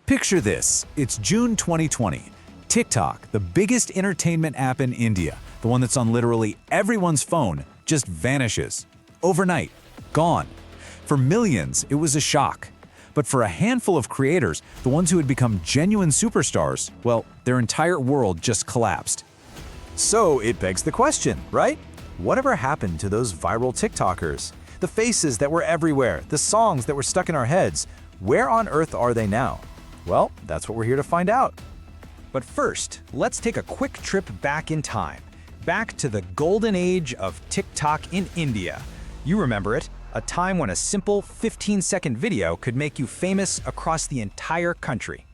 Picture this, it's June 2020. TikTok, the biggest entertainment app in India, the one that's on literally everyone's phone, just vanishes. Overnight, gone. For millions, it was a shock. But for a handful of creators, the ones who had become genuine superstars, well, their entire world just collapsed. So it begs the question, right? Whatever happened to those viral TikTokers? The faces that were everywhere, the songs that were stuck in our heads, where on earth are they now? Well, that's what we're here to find out. But first, let's take a quick trip back in time, back to the golden age of TikTok in India. You remember it, a time when a simple 15-second video could make you famous across the entire country.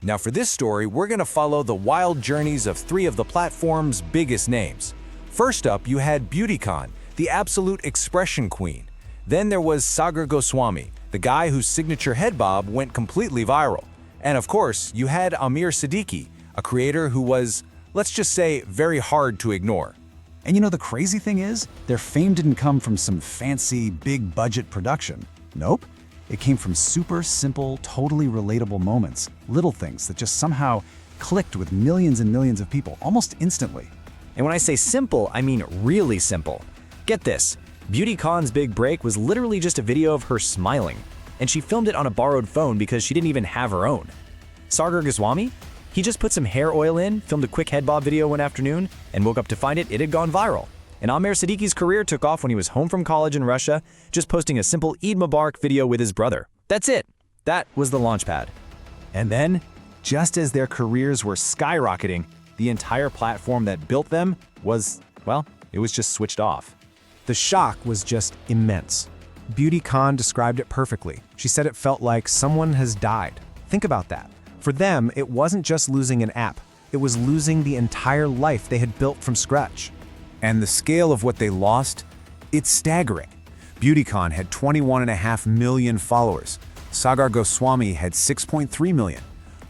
Now for this story, we're going to follow the wild journeys of three of the platform's biggest names. First up, you had BeautyCon, the absolute expression queen. Then there was Sagar Goswami, the guy whose signature head bob went completely viral. And of course, you had Amir Siddiqui, a creator who was, let's just say, very hard to ignore. And you know the crazy thing is, their fame didn't come from some fancy, big-budget production. Nope. It came from super simple, totally relatable moments, little things that just somehow clicked with millions and millions of people almost instantly. And when I say simple, I mean really simple. Get this, BeautyCon's big break was literally just a video of her smiling, and she filmed it on a borrowed phone because she didn't even have her own. Sagar Goswami? He just put some hair oil in, filmed a quick head bob video one afternoon, and woke up to find it had gone viral. And Amir Siddiqui's career took off when he was home from college in Russia, just posting a simple Eid Mubarak video with his brother. That's it. That was the launchpad. And then, just as their careers were skyrocketing, the entire platform that built them was, well, it was just switched off. The shock was just immense. BeautyCon described it perfectly. She said it felt like someone has died. Think about that. For them, it wasn't just losing an app. It was losing the entire life they had built from scratch. And the scale of what they lost? It's staggering. BeautyCon had 21.5 million followers. Sagar Goswami had 6.3 million.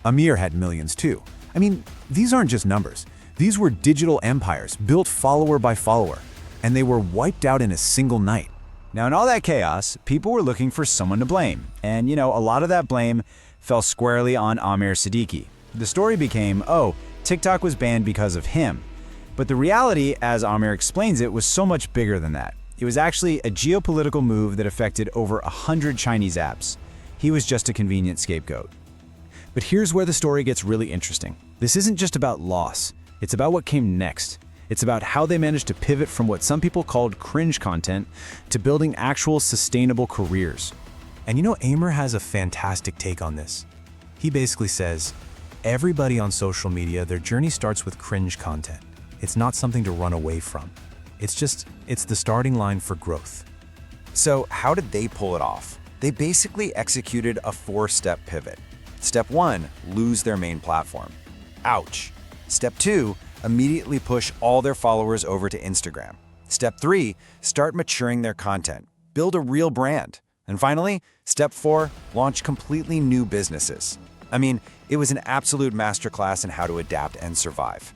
Amir had millions too. I mean, these aren't just numbers. These were digital empires built follower by follower, and they were wiped out in a single night. Now, in all that chaos, people were looking for someone to blame. And, a lot of that blame fell squarely on Amir Siddiqui. The story became, oh, TikTok was banned because of him. But the reality, as Amir explains it, was so much bigger than that. It was actually a geopolitical move that affected over 100 Chinese apps. He was just a convenient scapegoat. But here's where the story gets really interesting. This isn't just about loss. It's about what came next. It's about how they managed to pivot from what some people called cringe content to building actual sustainable careers. And Amir has a fantastic take on this. He basically says, everybody on social media, their journey starts with cringe content. It's not something to run away from. It's the starting line for growth. So how did they pull it off? They basically executed a 4-step pivot. Step 1, lose their main platform. Ouch. Step 2, immediately push all their followers over to Instagram. Step 3, start maturing their content. Build a real brand. And finally, step 4, launch completely new businesses. I mean, it was an absolute masterclass in how to adapt and survive.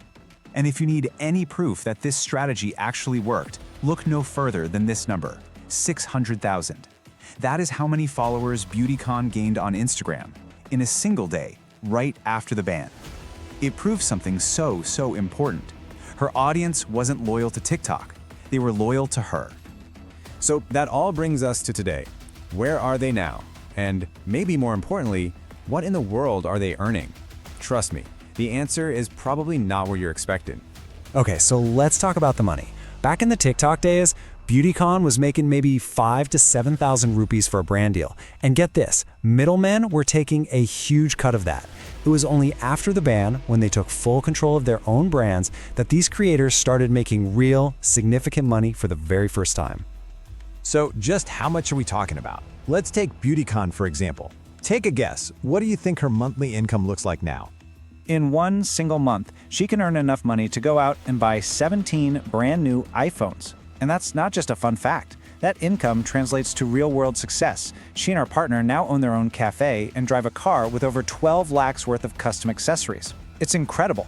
And if you need any proof that this strategy actually worked, look no further than this number, 600,000. That is how many followers BeautyCon gained on Instagram in a single day, right after the ban. It proves something so important. Her audience wasn't loyal to TikTok. They were loyal to her. So that all brings us to today. Where are they now? And maybe more importantly, what in the world are they earning? Trust me, the answer is probably not what you're expecting. Okay, so let's talk about the money. Back in the TikTok days, BeautyCon was making maybe 5,000 to 7,000 rupees for a brand deal. And get this, middlemen were taking a huge cut of that. It was only after the ban, when they took full control of their own brands, that these creators started making real, significant money for the very first time. So just how much are we talking about? Let's take BeautyCon for example. Take a guess. What do you think her monthly income looks like now? In one single month, she can earn enough money to go out and buy 17 brand new iPhones. And that's not just a fun fact. That income translates to real-world success. She and her partner now own their own cafe and drive a car with over 12 lakhs worth of custom accessories. It's incredible.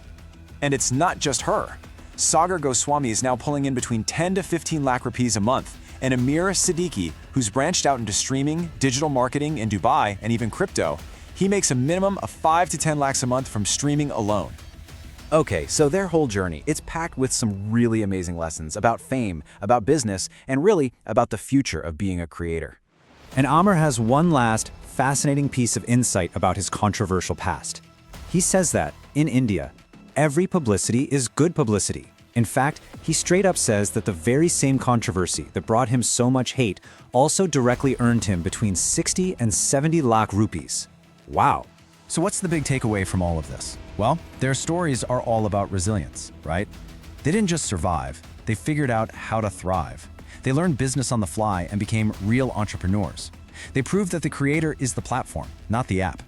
And it's not just her. Sagar Goswami is now pulling in between 10 to 15 lakh rupees a month. And Amir Siddiqui, who's branched out into streaming, digital marketing in Dubai, and even crypto, He makes a minimum of 5 to 10 lakhs a month from streaming alone. Okay, so their whole journey, it's packed with some really amazing lessons about fame, about business, and really about the future of being a creator. And Amir has one last, fascinating piece of insight about his controversial past. He says that, in India, every publicity is good publicity. In fact, he straight up says that the very same controversy that brought him so much hate also directly earned him between 60 and 70 lakh rupees. Wow. So what's the big takeaway from all of this? Well, their stories are all about resilience, right? They didn't just survive, they figured out how to thrive. They learned business on the fly and became real entrepreneurs. They proved that the creator is the platform, not the app.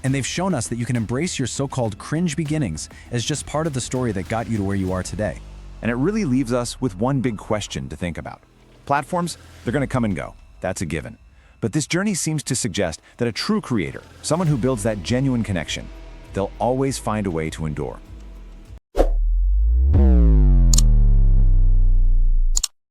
And they've shown us that you can embrace your so-called cringe beginnings as just part of the story that got you to where you are today. And it really leaves us with one big question to think about. Platforms, they're going to come and go. That's a given. But this journey seems to suggest that a true creator, someone who builds that genuine connection, they'll always find a way to endure.